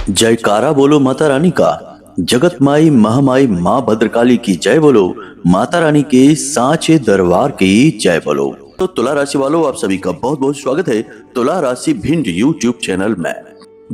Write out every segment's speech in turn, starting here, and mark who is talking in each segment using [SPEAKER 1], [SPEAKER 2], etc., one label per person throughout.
[SPEAKER 1] जयकारा बोलो माता रानी का। जगत माई महामाई माँ भद्रकाली की जय बोलो। माता रानी के सांचे दरबार की जय बोलो। तो तुला राशि वालों, आप सभी का बहुत बहुत स्वागत है तुला राशि भिंड यूट्यूब चैनल में।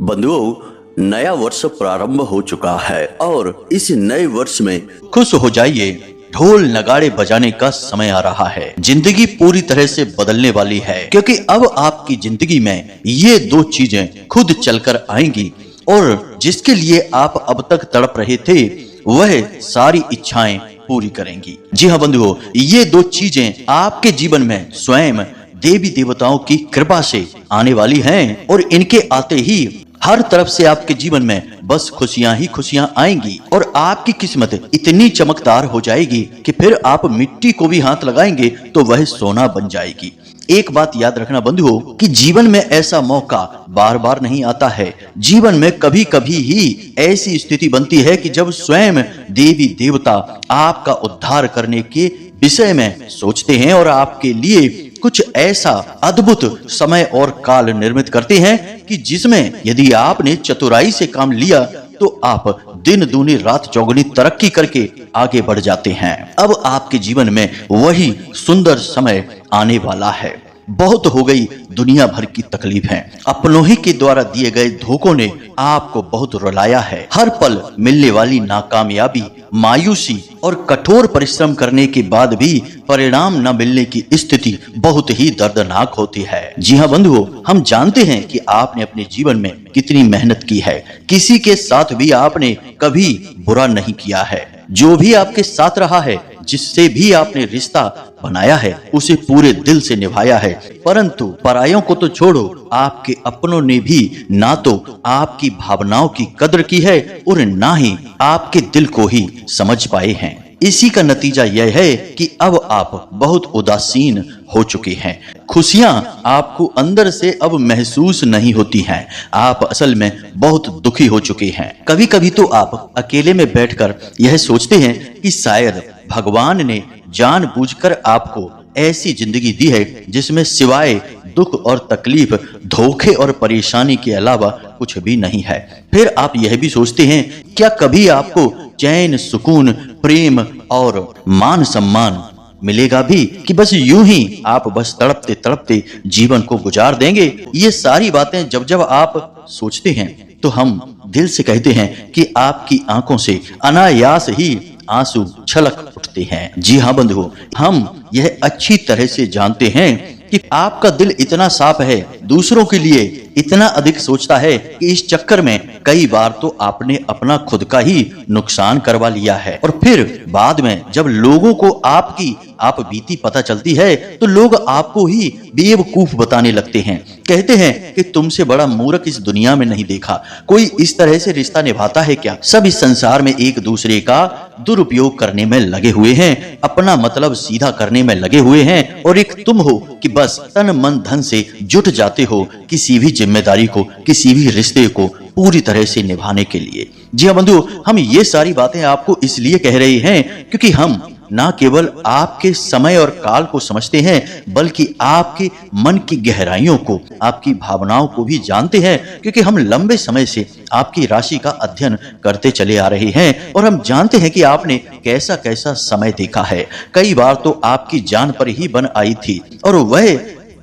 [SPEAKER 1] बंधुओं, नया वर्ष प्रारंभ हो चुका है और इस नए वर्ष में खुश हो जाइए। ढोल नगाड़े बजाने का समय आ रहा है। जिंदगी पूरी तरह से बदलने वाली है, क्योंकि अब आपकी जिंदगी में ये दो चीजें खुद चलकर आएंगी और जिसके लिए आप अब तक तड़प रहे थे वह सारी इच्छाएं पूरी करेंगी। जी हाँ बंधुओं, ये दो चीजें आपके जीवन में स्वयं देवी देवताओं की कृपा से आने वाली हैं और इनके आते ही हर तरफ से आपके जीवन में बस खुशियां ही खुशियां आएंगी और आपकी किस्मत इतनी चमकदार हो जाएगी कि फिर आप मिट्टी को भी हाथ लगाएंगे तो वह सोना बन जाएगी। एक बात याद रखना बंधुओं कि जीवन में ऐसा मौका बार बार नहीं आता है। जीवन में कभी कभी ही ऐसी स्थिति बनती है कि जब स्वयं देवी देवता आपका उद्धार करने के विषय में सोचते हैं और आपके लिए कुछ ऐसा अद्भुत समय और काल निर्मित करते हैं कि जिसमें यदि आपने चतुराई से काम लिया तो आप दिन दूनी रात चौगुनी तरक्की करके आगे बढ़ जाते हैं। अब आपके जीवन में वही सुंदर समय आने वाला है। बहुत हो गई दुनिया भर की तकलीफें, अपनों ही के द्वारा दिए गए धोखों ने आपको बहुत रुलाया है। हर पल मिलने वाली नाकामयाबी, मायूसी और कठोर परिश्रम करने के बाद भी परिणाम न मिलने की स्थिति बहुत ही दर्दनाक होती है। जी हाँ बंधुओं, हम जानते हैं कि आपने अपने जीवन में कितनी मेहनत की है। किसी के साथ भी आपने कभी बुरा नहीं किया है। जो भी आपके साथ रहा है, जिससे भी आपने रिश्ता बनाया है, उसे पूरे दिल से निभाया है। परंतु परायों को तो छोड़ो, आपके अपनों ने भी ना तो आपकी भावनाओं की कदर की है और ना ही आपके दिल को ही समझ पाए हैं। इसी का नतीजा यह है कि अब आप बहुत उदासीन हो चुके हैं। खुशियां आपको अंदर से अब महसूस नहीं होती हैं। आप असल में बहुत दुखी हो चुके हैं। कभी कभी तो आप अकेले में बैठकर यह सोचते हैं कि शायद भगवान ने जानबूझकर आपको ऐसी जिंदगी दी है जिसमें सिवाय दुख और तकलीफ, धोखे और परेशानी के अलावा कुछ भी नहीं है। फिर आप यह भी सोचते हैं, क्या कभी आपको चैन, सुकून, प्रेम और मान सम्मान मिलेगा भी, कि बस यूं ही आप बस तड़पते तड़पते जीवन को गुजार देंगे। ये सारी बातें जब जब आप सोचते हैं तो हम दिल से कहते हैं कि आपकी आंखों से अनायास ही आंसू छलक उठते हैं। जी हाँ बंधुओं, हम यह अच्छी तरह से जानते हैं कि आपका दिल इतना साफ है, दूसरों के लिए इतना अधिक सोचता है कि इस चक्कर में कई बार तो आपने अपना खुद का ही नुकसान करवा लिया है। और फिर बाद में जब लोगों को आपकी आप बीती पता चलती है तो लोग आपको ही बेवकूफ बताने लगते हैं। कहते हैं कि तुमसे बड़ा मूर्ख इस दुनिया में नहीं देखा। कोई इस तरह से रिश्ता निभाता है क्या? सब इस संसार में एक दूसरे का दुरुपयोग करने में लगे हुए हैं, अपना मतलब सीधा करने में लगे हुए हैं और एक तुम हो कि बस तन मन धन से जुट जाते हो किसी भी जिम्मेदारी को, किसी भी रिश्ते को पूरी तरह से निभाने के लिए। जी हाँ बंधु, हम ये सारी बातें आपको इसलिए कह रहे हैं क्योंकि हम ना केवल आपके समय और काल को समझते हैं, बल्कि आपके मन की गहराइयों को, आपकी भावनाओं को भी जानते हैं, क्योंकि हम लंबे समय से आपकी राशि का अध्ययन करते चले आ रहे हैं और हम जानते हैं कि आपने कैसा कैसा समय देखा है। कई बार तो आपकी जान पर ही बन आई थी और वह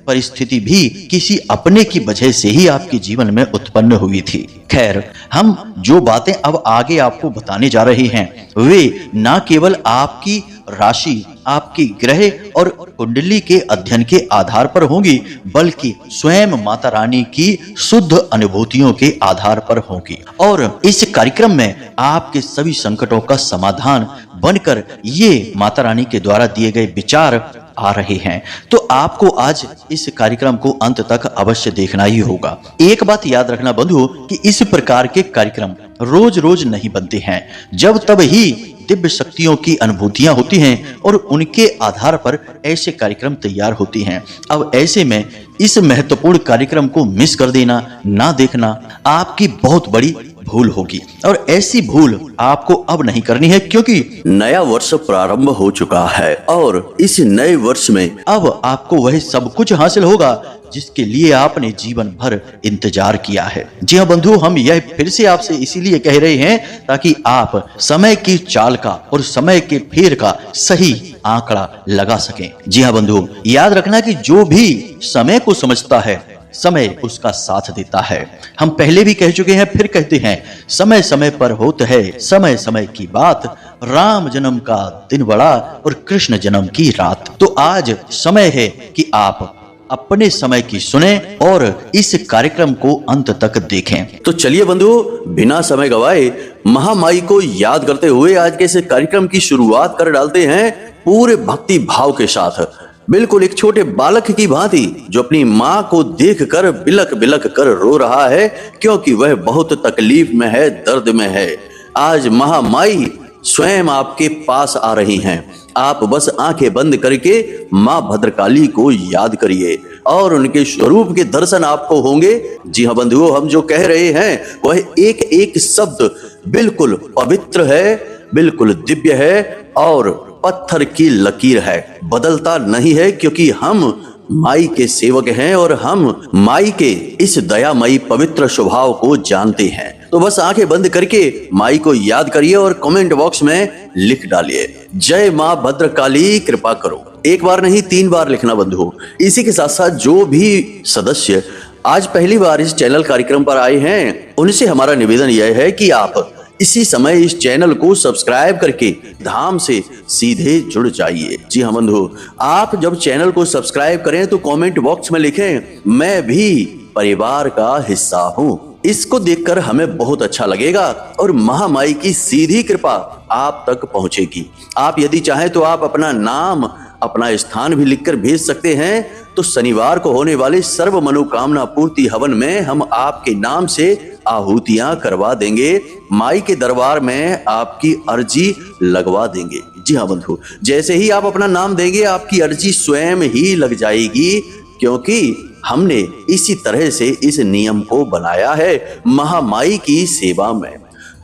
[SPEAKER 1] परिस्थिति भी किसी अपने की वजह से ही आपके जीवन में उत्पन्न हुई थी। खैर, हम जो बातें अब आगे आपको बताने जा रहे हैं वे ना केवल आपकी राशि, आपकी ग्रह और कुंडली के अध्ययन के आधार पर होंगी, बल्कि स्वयं माता रानी की शुद्ध अनुभूतियों के आधार पर होंगी। और इस कार्यक्रम में आपके सभी संकटों का समाधान बनकर ये माता रानी के द्वारा दिए गए विचार आ रहे हैं। तो आपको आज इस कार्यक्रम को अंत तक अवश्य देखना ही होगा। एक बात याद रखना बंधुओं कि इस प्रकार के कार्यक्रम रोज रोज नहीं बनते हैं। जब तब ही दिव्य शक्तियों की अनुभूतियां होती हैं और उनके आधार पर ऐसे कार्यक्रम तैयार होते हैं। अब ऐसे में इस महत्वपूर्ण कार्यक्रम को मिस कर देना, ना देखना आपकी बहुत बड़ी
[SPEAKER 2] भूल होगी और ऐसी भूल आपको अब नहीं करनी है, क्योंकि
[SPEAKER 1] नया वर्ष प्रारंभ हो चुका है और इस नए वर्ष में
[SPEAKER 2] अब आपको वह सब कुछ हासिल होगा जिसके लिए आपने जीवन भर इंतजार किया है। जी हाँ बंधु, हम यह फिर से आपसे इसीलिए कह रहे हैं ताकि आप समय की चाल का और समय के फेर का सही आंकड़ा लगा सकें। जी हाँ बंधु, याद रखना कि जो भी समय को समझता है समय उसका साथ देता है। हम पहले भी कह चुके हैं, फिर कहते हैं, समय समय पर होता है समय समय की बात, राम जन्म का दिन बड़ा और कृष्ण जन्म की रात। तो आज समय है कि आप अपने समय की सुने और इस कार्यक्रम को अंत तक देखें।
[SPEAKER 1] तो चलिए बंधु, बिना समय गवाए महामाई को याद करते हुए आज के इस कार्यक्रम की शुरुआत कर डालते हैं पूरे भक्ति भाव के साथ, बिल्कुल एक छोटे बालक की भांति जो अपनी माँ को देखकर बिलक बिलक कर रो रहा है, क्योंकि वह बहुत तकलीफ में है, दर्द में है। आज महामाई स्वयं आपके पास आ रही हैं। आप बस आंखें बंद करके माँ भद्रकाली को याद करिए और उनके स्वरूप के दर्शन आपको होंगे। जी हाँ बंधुओं, हम जो कह रहे हैं वह एक एक शब्द बिल्कुल पवित्र है, बिल्कुल दिव्य है और पत्थर की लकीर है, बदलता नहीं है, क्योंकि हम माई के सेवक हैं और हम माई के इस दयामयी पवित्र स्वभाव को जानते हैं। तो बस आंखें बंद करके माई को याद करिए और कमेंट बॉक्स में लिख डालिए, जय माँ भद्रकाली कृपा करो। एक बार नहीं 3 बार लिखना बंधु। इसी के साथ साथ जो भी सदस्य आज पहली बार इस चैनल कार्यक्रम पर आए हैं, उनसे हमारा निवेदन यह है कि आप इसी समय इस चैनल को सब्सक्राइब करके धाम से सीधे जुड़ जाइए। जी हाँ बंधु, आप जब चैनल को सब्सक्राइब करें तो कमेंट बॉक्स में लिखें, मैं भी परिवार का हिस्सा हूँ। इसको देखकर हमें बहुत अच्छा लगेगा और महामाई की सीधी कृपा आप तक पहुंचेगी। आप यदि चाहें तो आप अपना नाम, अपना स्थान भी लिखकर भेज सकते हैं। तो शनिवार को होने वाले सर्व मनोकामना पूर्ति हवन में हम आपके नाम से आहुतियां करवा देंगे, माई के दरबार में आपकी अर्जी लगवा देंगे। जी हाँ बंधु, जैसे ही आप अपना नाम देंगे आपकी अर्जी स्वयं ही लग जाएगी, क्योंकि हमने इसी तरह से इस नियम को बनाया है महामाई की सेवा में।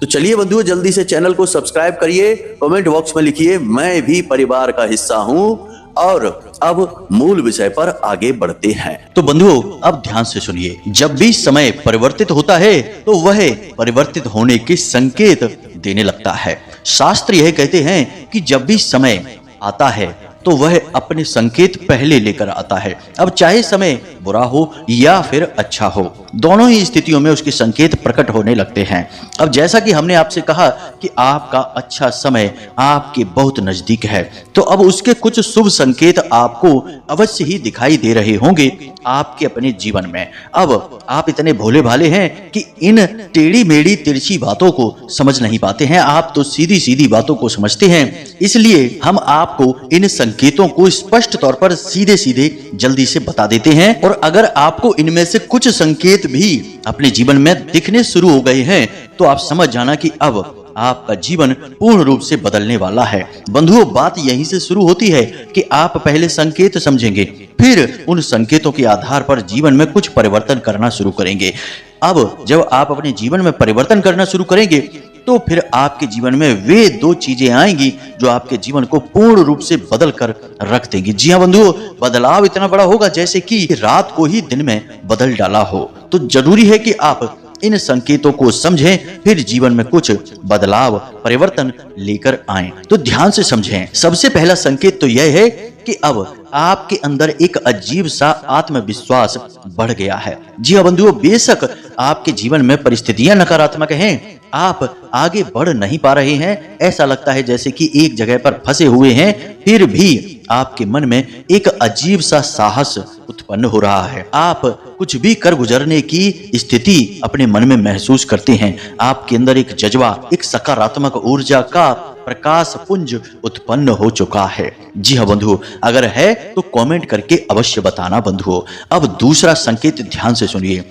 [SPEAKER 1] तो चलिए बंधुओं, जल्दी से चैनल को सब्सक्राइब करिए, कमेंट बॉक्स में लिखिए, मैं भी परिवार का हिस्सा हूँ। और अब मूल विषय पर आगे बढ़ते हैं।
[SPEAKER 2] तो बंधुओं, अब ध्यान से सुनिए, जब भी समय परिवर्तित होता है तो वह परिवर्तित होने के संकेत देने लगता है। शास्त्र यह कहते हैं कि जब भी समय आता है तो वह अपने संकेत पहले लेकर आता है। अब चाहे समय बुरा हो या फिर अच्छा हो, दोनों ही स्थितियों में उसके संकेत प्रकट होने लगते हैं। अब जैसा कि हमने आपसे कहा कि आपका अच्छा समय आपके बहुत नजदीक है, तो अब उसके कुछ शुभ संकेत आपको अवश्य ही दिखाई दे रहे होंगे आपके अपने जीवन में। अब आप इतने भोले भाले हैं कि इन टेढ़ी मेढ़ी तिरछी बातों को समझ नहीं पाते हैं, आप तो सीधी सीधी बातों को समझते हैं। इसलिए हम आपको इन संकेतों को स्पष्ट तौर पर सीधे सीधे जल्दी से बता देते हैं। और अगर आपको इनमें से कुछ संकेत भी अपने जीवन में दिखने शुरू हो गए हैं तो आप समझ जाना कि अब आपका जीवन पूर्ण रूप से बदलने वाला है। बंधुओं, बात यहीं से शुरू होती है कि आप पहले संकेत समझेंगे, फिर उन संकेतों के आधार पर जीवन में कुछ परिवर्तन करना शुरू करेंगे। अब जब आप अपने जीवन में परिवर्तन करना शुरू करेंगे तो फिर आपके जीवन में वे 2 चीजें आएंगी जो आपके जीवन को पूर्ण रूप से बदल कर रख देंगी। जी हाँ बंधुओं, बदलाव इतना बड़ा होगा जैसे कि रात को ही दिन में बदल डाला हो। तो जरूरी है कि आप इन संकेतों को समझें, फिर जीवन में कुछ बदलाव, परिवर्तन लेकर आएं। तो ध्यान से समझें। सबसे पहला संकेत तो यह है कि अब आपके अंदर एक अजीब सा आत्मविश्वास बढ़ गया है। जी हाँ बंधुओं, बेशक आपके जीवन में परिस्थितियां नकारात्मक हैं, आप आगे बढ़ नहीं पा रहे हैं, ऐसा लगता है जैसे कि एक जगह पर फंसे हुए हैं, फिर भी आपके मन में एक अजीब सा साहस उत्पन्न हो रहा है। आप कुछ भी कर गुजरने की स्थिति अपने मन में महसूस करते हैं। आपके अंदर एक जज्बा, एक सकारात्मक ऊर्जा का प्रकाश पुंज उत्पन्न हो चुका है। जी हाँ बंधुओं, अगर है तो कमेंट करके अवश्य बताना बंधुओं। अब दूसरा संकेत ध्यान से सुनिए।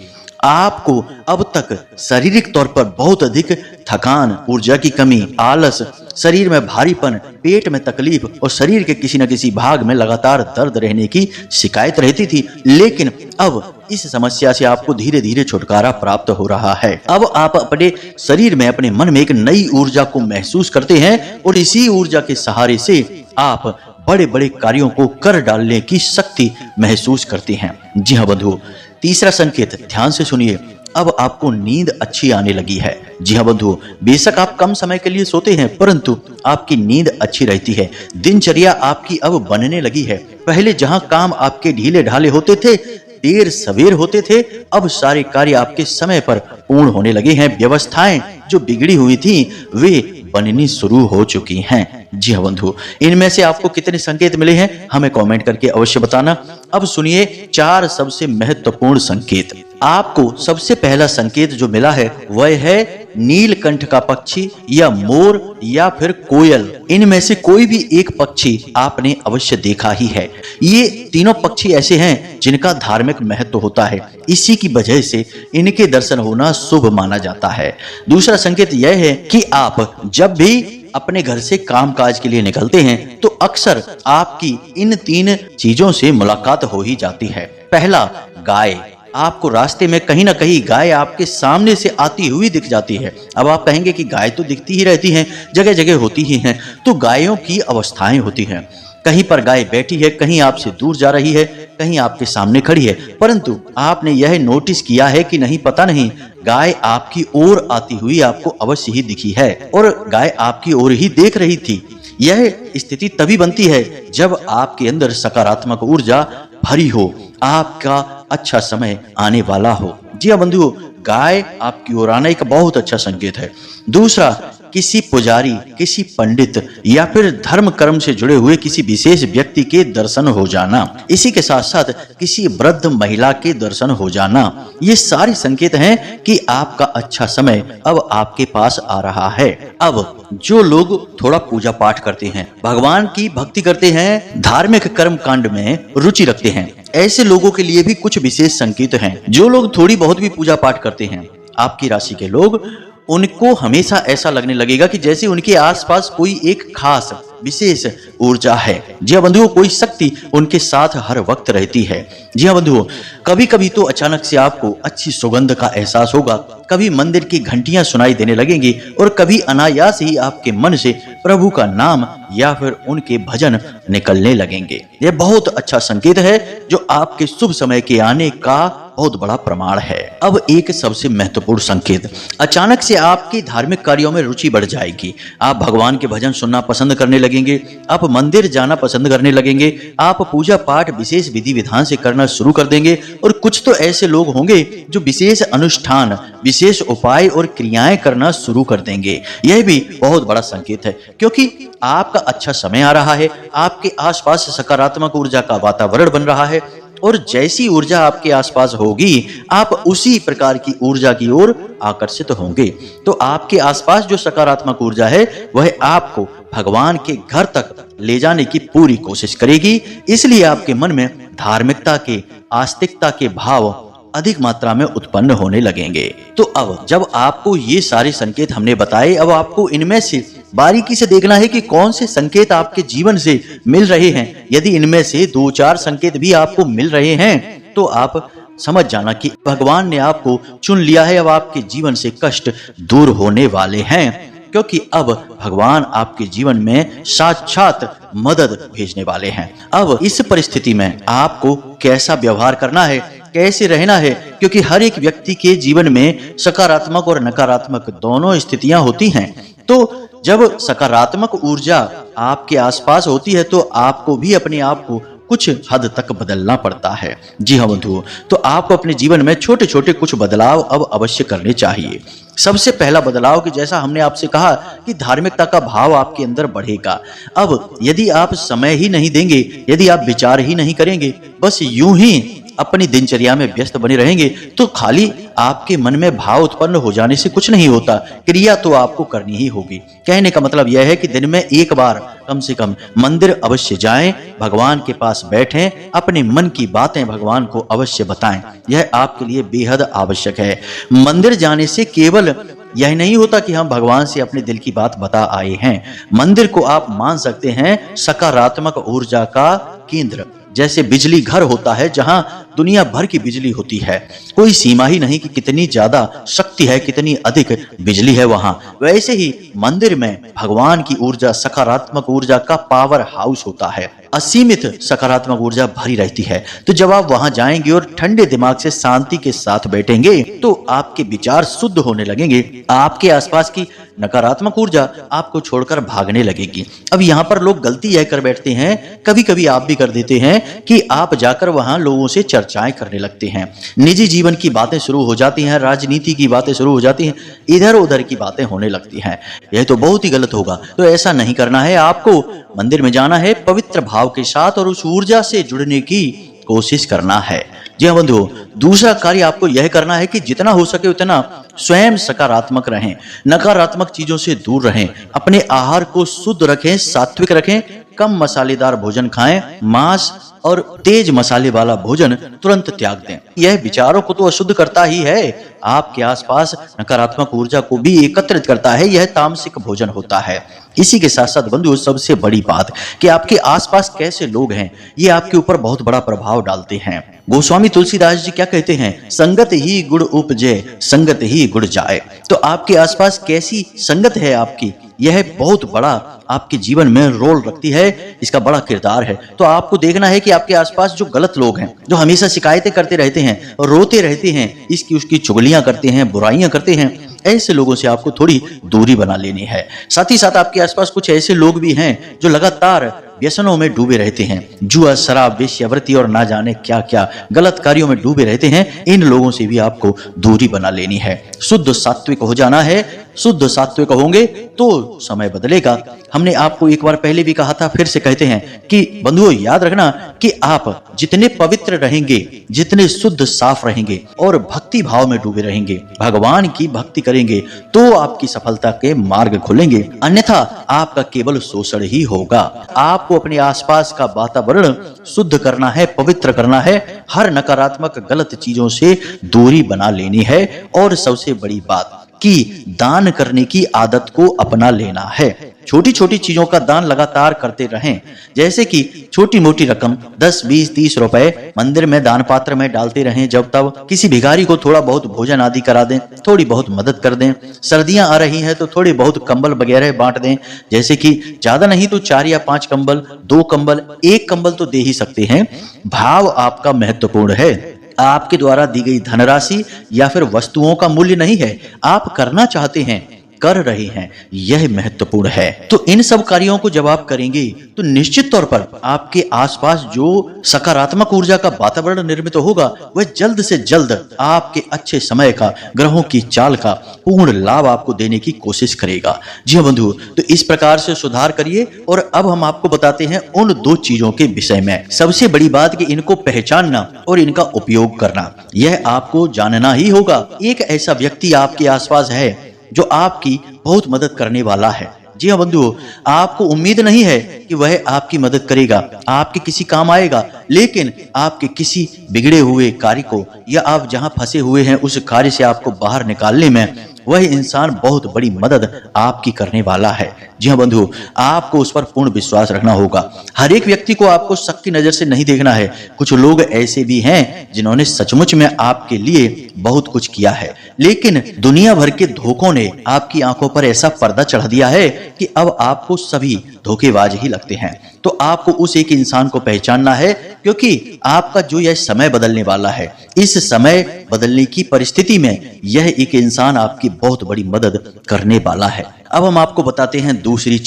[SPEAKER 2] आपको अब तक शारीरिक तौर पर बहुत अधिक थकान, ऊर्जा की कमी, आलस शरीर में भारीपन, पेट में तकलीफ और शरीर के किसी न किसी भाग में लगातार दर्द रहने की शिकायत रहती थी। लेकिन अब इस समस्या से आपको धीरे धीरे छुटकारा प्राप्त हो रहा है। अब आप अपने शरीर में, अपने मन में एक नई ऊर्जा को महसूस करते हैं और इसी ऊर्जा के सहारे से आप बड़े बड़े कार्यों को कर डालने की शक्ति महसूस करते हैं। जी हाँ बंधुओं, तीसरा संकेत ध्यान से सुनिए। अब आपको नींद अच्छी आने लगी है। जी हाँ बंधुओं, बेशक आप कम समय के लिए सोते हैं, परंतु आपकी नींद अच्छी रहती है। दिनचर्या आपकी अब बनने लगी है। पहले जहां काम आपके ढीले ढाले होते थे, देर सवेर होते थे, अब सारे कार्य आपके समय पर पूर्ण होने लगे हैं। व्यवस्थाएं जो बिगड़ी हुई थी वे बननी शुरू हो चुकी हैं। जी हाँ बंधु, इनमें से आपको कितने संकेत मिले हैं हमें कमेंट करके अवश्य बताना। अब सुनिए 4 सबसे महत्वपूर्ण संकेत। आपको सबसे पहला संकेत जो मिला है वह है नीलकंठ का पक्षी या मोर या फिर कोयल। इनमें से कोई भी एक पक्षी आपने अवश्य देखा ही है। ये तीनों पक्षी ऐसे हैं जिनका धार्मिक महत्व होता है। इसी की वजह से इनके दर्शन होना शुभ माना जाता है। दूसरा संकेत यह है कि आप जब भी अपने घर से कामकाज के लिए निकलते हैं तो अक्सर आपकी इन 3 चीजों से मुलाकात हो ही जाती है। पहला, गाय। आपको रास्ते में कहीं ना कहीं गाय आपके सामने से आती हुई दिख जाती है। अब आप कहेंगे कि गाय तो दिखती ही रहती हैं, जगह जगह होती ही हैं। तो गायों की अवस्थाएं होती हैं। कहीं पर गाय बैठी है, कहीं आपसे दूर जा रही है, कहीं आपके सामने खड़ी है, परंतु आपने यह नोटिस किया है कि नहीं, पता नहीं, गाय आपकी ओर आती हुई आपको अवश्य ही दिखी है और गाय आपकी ओर ही देख रही थी। यह स्थिति तभी बनती है जब आपके अंदर सकारात्मक ऊर्जा भरी हो, आपका अच्छा समय आने वाला हो। जी हाँ बंधुओं, गाय आपकी ओर आना एक बहुत अच्छा संकेत है। दूसरा, किसी पुजारी, किसी पंडित या फिर धर्म कर्म से जुड़े हुए किसी विशेष व्यक्ति के दर्शन हो जाना। इसी के साथ साथ किसी वृद्ध महिला के दर्शन हो जाना। ये सारे संकेत हैं कि आपका अच्छा समय अब आपके पास आ रहा है। अब जो लोग थोड़ा पूजा पाठ करते हैं, भगवान की भक्ति करते हैं, धार्मिक कर्म कांड में रुचि रखते हैं, ऐसे लोगों के लिए भी कुछ विशेष संकेत हैं। जो लोग थोड़ी बहुत भी पूजा पाठ करते हैं, आपकी राशि के लोग, उनको हमेशा ऐसा लगने लगेगा कि जैसे उनके आसपास कोई एक खास विशेष ऊर्जा है। जी हाँ बंधुओं, कोई शक्ति उनके साथ हर वक्त रहती है। जी हाँ बंधुओं, कभी कभी तो अचानक से आपको अच्छी सुगंध का एहसास होगा, कभी मंदिर की घंटियां सुनाई देने लगेंगी और कभी अनायास ही आपके मन से प्रभु का नाम या फिर उनके भजन निकलने लगेंगे। यह बहुत अच्छा संकेत है जो आपके शुभ समय के आने का बहुत बड़ा प्रमाण है। अब एक सबसे महत्वपूर्ण संकेत, अचानक से आपकी धार्मिक कार्यों में रुचि बढ़ जाएगी। आप भगवान के भजन सुनना पसंद करने लगेंगे, आप मंदिर जाना पसंद करने लगेंगे, आप पूजा पाठ विशेष विधि विधान से करना शुरू कर देंगे और कुछ तो ऐसे लोग होंगे जो विशेष अनुष्ठान, विशेष उपाय और क्रियाएं करना शुरू कर देंगे। यह भी बहुत बड़ा संकेत है क्योंकि आपका अच्छा समय आ रहा है, आपके आसपास सकारात्मक ऊर्जा का वातावरण बन रहा है और जैसी ऊर्जा आपके आसपास होगी, आप उसी प्रकार की ऊर्जा की ओर आकर्षित होंगे। तो आपके आसपास जो सकारात्मक ऊर्जा है वह आपको भगवान के घर तक ले जाने की पूरी कोशिश करेगी। इसलिए आपके मन में धार्मिकता के, आस्तिकता के भाव अधिक मात्रा में उत्पन्न होने लगेंगे। तो अब जब आपको ये सारे संकेत हमने बताए, अब आपको इनमें से बारीकी से देखना है कि कौन से संकेत आपके जीवन से मिल रहे हैं। यदि इनमें से 2-4 संकेत भी आपको मिल रहे हैं तो आप समझ जाना कि भगवान ने आपको चुन लिया है। अब आपके जीवन से कष्ट दूर होने वाले हैं क्योंकि अब भगवान आपके जीवन में साक्षात मदद भेजने वाले हैं। अब इस परिस्थिति में आपको कैसा व्यवहार करना है, कैसे रहना है, क्योंकि हर एक व्यक्ति के जीवन में सकारात्मक और नकारात्मक दोनों स्थितियां होती हैं। तो जब सकारात्मक ऊर्जा आपके आसपास होती है तो आपको भी अपने आप को कुछ हद तक बदलना पड़ता है। जी हाँ बंधुओं, तो आपको अपने जीवन में छोटे छोटे कुछ बदलाव अब अवश्य करने चाहिए। सबसे पहला बदलाव कि जैसा हमने आपसे कहा कि धार्मिकता का भाव आपके अंदर बढ़ेगा। अब यदि आप समय ही नहीं देंगे, यदि आप विचार ही नहीं करेंगे, बस यूं ही अपनी दिनचर्या में व्यस्त बने रहेंगे तो खाली आपके मन में भाव उत्पन्न हो जाने से कुछ नहीं होता, क्रिया तो आपको करनी ही होगी। कहने का मतलब यह है कि दिन में एक बार कम से कम मंदिर अवश्य जाएं, भगवान के पास बैठें, अपने मन की बातें भगवान को अवश्य बताएं। यह आपके लिए बेहद आवश्यक है। मंदिर जाने से केवल यह नहीं होता कि हम भगवान से अपने दिल की बात बता आए हैं। मंदिर को आप मान सकते हैं सकारात्मक ऊर्जा का केंद्र। जैसे बिजली घर होता है जहां दुनिया भर की बिजली होती है, कोई सीमा ही नहीं कि कितनी ज्यादा शक्ति है, कितनी अधिक बिजली है वहां, वैसे ही मंदिर में भगवान की ऊर्जा, सकारात्मक ऊर्जा का पावर हाउस होता है। असीमित सकारात्मक ऊर्जा भरी रहती है। तो जब आप वहां जाएंगे और ठंडे दिमाग से शांति के साथ बैठेंगे तो आपके विचार शुद्ध होने लगेंगे, आपके आसपास की नकारात्मक ऊर्जा आपको छोड़कर भागने लगेगी। अब यहाँ पर लोग गलती यह कर बैठते हैं, कभी कभी आप भी कर देते हैं, कि आप जाकर वहां लोगों से चर्चाएं करने लगते हैं, निजी जीवन की बातें शुरू हो जाती हैं, राजनीति की बातें शुरू हो जाती हैं, इधर उधर की बातें होने लगती हैं। यह तो बहुत ही गलत होगा। तो ऐसा नहीं करना है। आपको मंदिर में जाना है पवित्र भाव के साथ और उस ऊर्जा से जुड़ने की कोशिश करना है। जी हाँ बंधुओं, दूसरा कार्य आपको यह करना है कि जितना हो सके उतना स्वयं सकारात्मक रहें, नकारात्मक चीजों से दूर रहें, अपने आहार को शुद्ध रखें, सात्विक रखें, कम मसालेदार भोजन खाएं, मांस और तेज मसाले वाला भोजन तुरंत त्याग दें। यह विचारों को तो अशुद्ध करता ही है, आपके आसपास नकारात्मक ऊर्जा को भी एकत्रित करता है। यह तामसिक भोजन होता है। इसी के साथ साथ बंधुओं, सबसे बड़ी बात कि आपके आसपास कैसे लोग हैं, ये आपके ऊपर बहुत बड़ा प्रभाव डालते हैं। गोस्वामी तुलसीदास जी क्या कहते हैं? संगत ही गुण उपजे, संगत ही गुण जाए। तो आपके आसपास कैसी संगत है आपकी, यह बहुत बड़ा आपके जीवन में रोल रखती है, इसका बड़ा किरदार है। तो आपको देखना है कि आपके आसपास जो गलत लोग हैं, जो हमेशा शिकायतें करते रहते हैं, रोते रहते हैं, इसकी उसकी चुगलियां करते हैं, बुराइयां करते हैं, ऐसे लोगों से आपको थोड़ी दूरी बना लेनी है। साथ ही साथ आपके आसपास कुछ ऐसे लोग भी हैं जो लगातार व्यसनों में डूबे रहते हैं, जुआ, शराब, वेश्यावृत्ति और ना जाने क्या क्या गलत कार्यों में डूबे रहते हैं। इन लोगों से भी आपको दूरी बना लेनी है। शुद्ध सात्विक हो जाना है। शुद्ध सात्विक होंगे तो समय बदलेगा। हमने आपको एक बार पहले भी कहा था, फिर से कहते हैं कि बंधुओं याद रखना कि आप जितने पवित्र रहेंगे, जितने शुद्ध साफ रहेंगे और भक्ति भाव में डूबे रहेंगे, भगवान की भक्ति करेंगे, तो आपकी सफलता के मार्ग खुलेंगे। अन्यथा आपका केवल शोषण ही होगा। आपको अपने आसपास का वातावरण शुद्ध करना है, पवित्र करना है, हर नकारात्मक गलत चीजों से दूरी बना लेनी है। और सबसे बड़ी बात कि दान करने की आदत को अपना लेना है। छोटी छोटी चीजों का दान लगातार करते रहें, जैसे कि छोटी मोटी रकम 10, 20, 30 रुपए मंदिर में दान पात्र में डालते रहें। जब तब किसी भिखारी को थोड़ा बहुत भोजन आदि करा दें, थोड़ी बहुत मदद कर दें। सर्दियां आ रही हैं तो थोड़े बहुत कंबल वगैरह बांट दें, जैसे कि ज्यादा नहीं तो 4 या 5 कंबल, 2 कंबल, 1 कंबल तो दे ही सकते हैं। भाव आपका महत्वपूर्ण है। आपके द्वारा दी गई धनराशि या फिर वस्तुओं का मूल्य नहीं है, आप करना चाहते हैं, कर रहे हैं, यह महत्वपूर्ण है। तो इन सब कार्यों को जब आप करेंगे तो निश्चित तौर पर आपके आसपास जो सकारात्मक ऊर्जा का वातावरण निर्मित होगा, वह जल्द से जल्द आपके अच्छे समय का, ग्रहों की चाल का पूर्ण लाभ आपको देने की कोशिश करेगा। जी हाँ बंधु, तो इस प्रकार से सुधार करिए। और अब हम आपको बताते हैं उन 2 चीजों के विषय में। सबसे बड़ी बात कि इनको पहचानना और इनका उपयोग करना, यह आपको जानना ही होगा। एक ऐसा व्यक्ति आपके आसपास है जो आपकी बहुत मदद करने वाला है। जी हाँ बंधुओं, आपको उम्मीद नहीं है कि वह आपकी मदद करेगा, आपके किसी काम आएगा, लेकिन आपके किसी बिगड़े हुए कार्य को या आप जहां फंसे हुए हैं उस कार्य से आपको बाहर निकालने में वह इंसान बहुत बड़ी मदद आपकी करने वाला है। जी हाँ बंधुओं, आपको उस पर पूर्ण विश्वास रखना होगा। हर एक व्यक्ति को आपको शक की नजर से नहीं देखना है। कुछ लोग ऐसे भी हैं जिन्होंने सचमुच में आपके लिए बहुत कुछ किया है, लेकिन दुनिया भर के धोखों ने आपकी आंखों पर ऐसा पर्दा चढ़ा दिया है कि अब आपको सभी धोखेबाज ही लगते हैं। तो आपको उस एक इंसान को पहचानना है, क्योंकि आपका जो यह समय बदलने वाला है, इस समय बदलने की परिस्थिति में यह एक इंसान आपकी बहुत बड़ी मदद करने वाला है। अब हम आपको बताते हैं दूसरी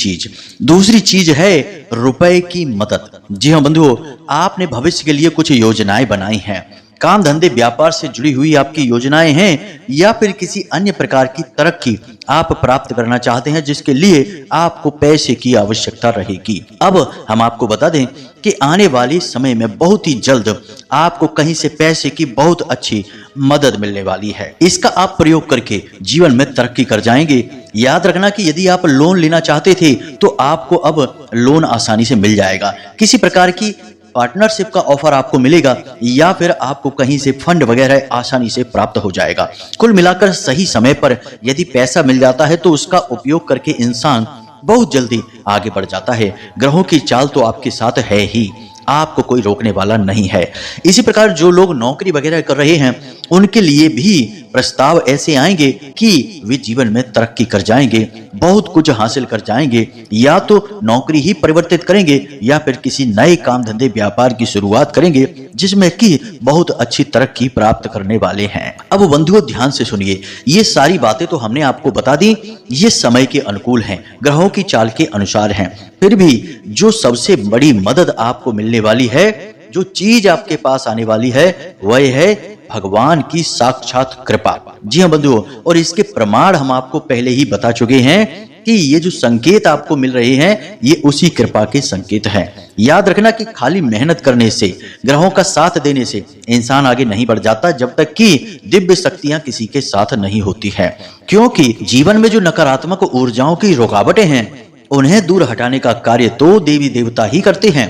[SPEAKER 2] चीज है रुपए की मदद। जी हाँ बंधुओं, आपने भविष्य के लिए कुछ योजनाएं बनाई हैं, काम धंधे व्यापार से जुड़ी हुई आपकी योजनाएं हैं, या फिर किसी अन्य प्रकार की तरक्की आप प्राप्त करना चाहते हैं जिसके लिए आपको पैसे की आवश्यकता रहेगी। अब हम आपको बता दें कि आने वाले समय में बहुत ही जल्द आपको कहीं से पैसे की बहुत अच्छी मदद मिलने वाली है। इसका आप प्रयोग करके जीवन में तरक्की कर जाएंगे। याद रखना कि यदि आप लोन लेना चाहते थे तो आपको अब लोन आसानी से मिल जाएगा। किसी प्रकार की पार्टनरशिप का ऑफर आपको मिलेगा या फिर आपको कहीं से फंड वगैरह आसानी से प्राप्त हो जाएगा। कुल मिलाकर सही समय पर यदि पैसा मिल जाता है तो उसका उपयोग करके इंसान बहुत जल्दी आगे बढ़ जाता है। ग्रहों की चाल तो आपके साथ है ही, आपको कोई रोकने वाला नहीं है। इसी प्रकार जो लोग नौकरी वगैरह कर रहे हैं उनके लिए भी प्रस्ताव ऐसे आएंगे कि वे जीवन में तरक्की कर जाएंगे, बहुत कुछ हासिल कर जाएंगे, या तो नौकरी ही परिवर्तित करेंगे या फिर किसी नए काम धंधे व्यापार की शुरुआत करेंगे जिसमें कि बहुत अच्छी तरक्की प्राप्त करने वाले हैं। अब बंधुओं ध्यान से सुनिए, ये सारी बातें तो हमने आपको बता दी, ये समय के अनुकूल हैं, ग्रहों की चाल के अनुसार हैं। फिर भी जो सबसे बड़ी मदद आपको मिलने वाली है, जो चीज आपके पास आने वाली है, वह है भगवान की साक्षात कृपा। जी हाँ बंधुओं, और इसके प्रमाण हम आपको पहले ही बता चुके हैं कि ये जो संकेत आपको मिल रहे हैं ये उसी कृपा के संकेत हैं। याद रखना कि खाली मेहनत करने से, ग्रहों का साथ देने से इंसान आगे नहीं बढ़ जाता जब तक कि दिव्य शक्तियां किसी के साथ नहीं होती है। क्योंकि जीवन में जो नकारात्मक ऊर्जाओं की रुकावटें हैं उन्हें दूर हटाने का कार्य तो देवी देवता ही करते हैं।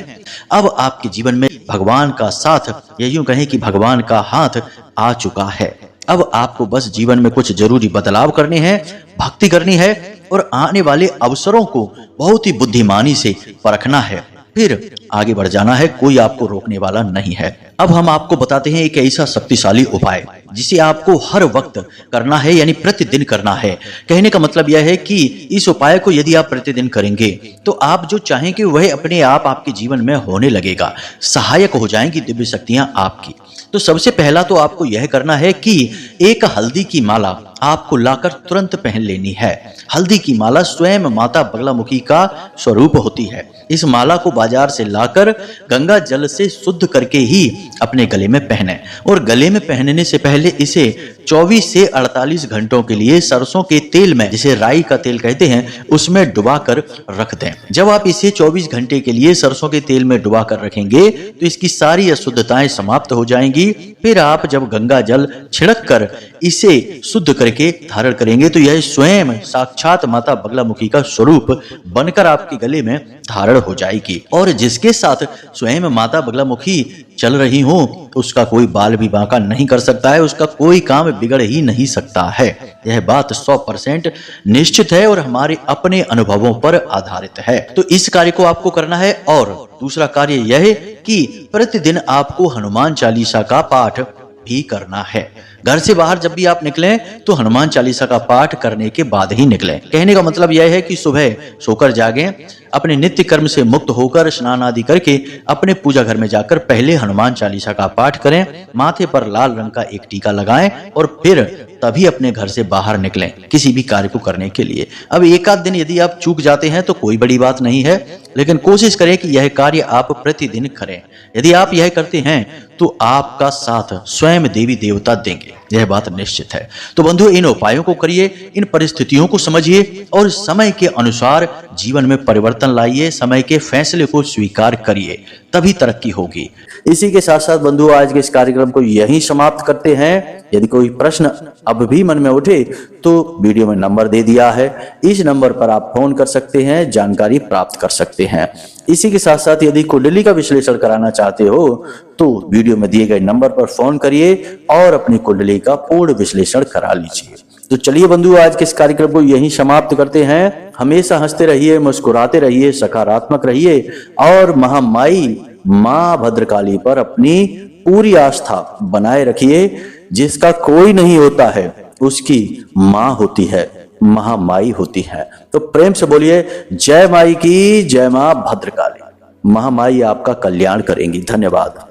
[SPEAKER 2] अब आपके जीवन में भगवान का साथ, या यूं कहें कि भगवान का हाथ आ चुका है। अब आपको बस जीवन में कुछ जरूरी बदलाव करने हैं, भक्ति करनी है और आने वाले अवसरों को बहुत ही बुद्धिमानी से परखना है, फिर आगे बढ़ जाना है, कोई आपको रोकने वाला नहीं है। अब हम आपको बताते हैं एक ऐसा शक्तिशाली उपाय जिसे आपको हर वक्त करना है, यानी प्रतिदिन करना है। कहने का मतलब यह है कि इस उपाय को यदि आप प्रतिदिन करेंगे तो आप जो चाहेंगे वह अपने आप आपके जीवन में होने लगेगा, सहायक हो जाएंगी दिव्य शक्तियां आपकी। तो सबसे पहला तो आपको यह करना है कि एक हल्दी की माला आपको लाकर तुरंत पहन लेनी है। हल्दी की माला स्वयं माता बगलामुखी का स्वरूप होती है। इस माला को बाजार से लाकर गंगा जल से शुद्ध करके ही अपने गले में पहने, और गले में पहनने से पहले इसे 24 से 48 घंटों के लिए सरसों के तेल में, जिसे राई का तेल कहते हैं, उसमें डुबा कर रख दें। जब आप इसे 24 घंटे के लिए सरसों के तेल में डुबा कर रखेंगे तो इसकी सारी अशुद्धताएं समाप्त हो जाएंगी। फिर आप जब गंगा जल छिड़क कर इसे शुद्ध करके धारण करेंगे तो यह स्वयं साक्षात माता बगलामुखी का स्वरूप बनकर आपके गले में धारण हो जाएगी। और जिसके साथ स्वयं माता बगलामुखी चल रही हो उसका कोई बाल भी बांका नहीं कर सकता है, उसका कोई काम बिगड़ ही नहीं सकता है। यह बात 100% निश्चित है और हमारे अपने अनुभवों पर आधारित है। तो इस कार्य को आपको करना है। और दूसरा कार्य यह है कि प्रतिदिन आपको हनुमान चालीसा का पाठ भी करना है। घर से बाहर जब भी आप निकलें तो हनुमान चालीसा का पाठ करने के बाद ही निकलें। कहने का मतलब यह है कि सुबह सोकर जागें, अपने नित्य कर्म से मुक्त होकर स्नान आदि करके अपने पूजा घर में जाकर पहले हनुमान चालीसा का पाठ करें, माथे पर लाल रंग का एक टीका लगाएं और फिर तभी अपने घर से बाहर निकलें किसी भी कार्य को करने के लिए। अब एक आध दिन यदि आप चूक जाते हैं तो कोई बड़ी बात नहीं है, लेकिन कोशिश करें कि यह कार्य आप प्रतिदिन करें। यदि आप यह करते हैं तो आपका साथ स्वयं देवी देवता देंगे, यह बात निश्चित है। तो बंधु, इन उपायों को करिए, इन परिस्थितियों को समझिए और समय के अनुसार जीवन में परिवर्तन लाइए, समय के फैसले को स्वीकार करिए, तभी तरक्की होगी।
[SPEAKER 1] इसी के साथ साथ बंधु आज के इस कार्यक्रम को यहीं समाप्त करते हैं। यदि कोई प्रश्न अब भी मन में उठे तो वीडियो में नंबर दे दिया है, इस नंबर पर आप फोन कर सकते हैं, जानकारी प्राप्त कर सकते हैं। इसी के साथ साथ यदि कुंडली का विश्लेषण कराना चाहते हो तो वीडियो में दिए गए नंबर पर फोन करिए और अपनी कुंडली का पूर्ण विश्लेषण करा लीजिए। तो चलिए बंधु आज के इस कार्यक्रम को यहीं समाप्त करते हैं। हमेशा हंसते रहिए, मुस्कुराते रहिए, सकारात्मक रहिए और महामाई मां भद्रकाली पर अपनी पूरी आस्था बनाए रखिए। जिसका कोई नहीं होता है उसकी मां होती है, महामाई होती है। तो प्रेम से बोलिए जय माई की, जय मां भद्रकाली। महामाई आपका कल्याण करेंगी। धन्यवाद।